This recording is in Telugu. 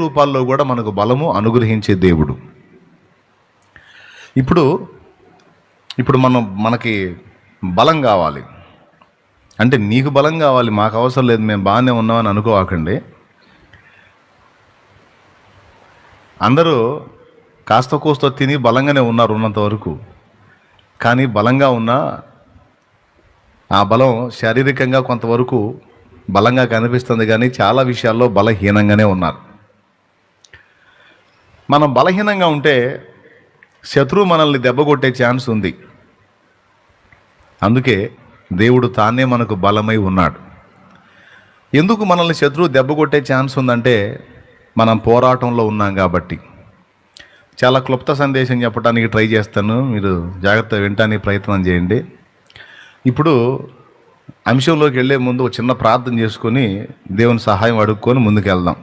రూపాల్లో కూడా మనకు బలము అనుగ్రహించే దేవుడు. ఇప్పుడు మనకి బలం కావాలి అంటే, నీకు బలం కావాలి, మాకు అవసరం లేదు, మేము బాగానే ఉన్నామని అనుకోవాకండి. అందరూ కాస్త కోస్త తిని బలంగానే ఉన్నారు ఉన్నంత వరకు. కానీ బలంగా ఉన్న ఆ బలం శారీరకంగా కొంతవరకు బలంగా కనిపిస్తుంది, కానీ చాలా విషయాల్లో బలహీనంగానే ఉన్నారు. మనం బలహీనంగా ఉంటే శత్రువు మనల్ని దెబ్బకొట్టే ఛాన్స్ ఉంది. అందుకే దేవుడు తానే మనకు బలమై ఉన్నాడు. ఎందుకు మనల్ని శత్రువు దెబ్బకొట్టే ఛాన్స్ ఉందంటే, మనం పోరాటంలో ఉన్నాం కాబట్టి. చాలా క్లుప్త సందేశం చెప్పడానికి ట్రై చేస్తాను, మీరు జాగ్రత్తగా వినటానికి ప్రయత్నం చేయండి. ఇప్పుడు అంశంలోకి వెళ్ళే ముందు ఒక చిన్న ప్రార్థన చేసుకొని దేవుని సహాయం అడుక్కొని ముందుకు వెళ్దాం.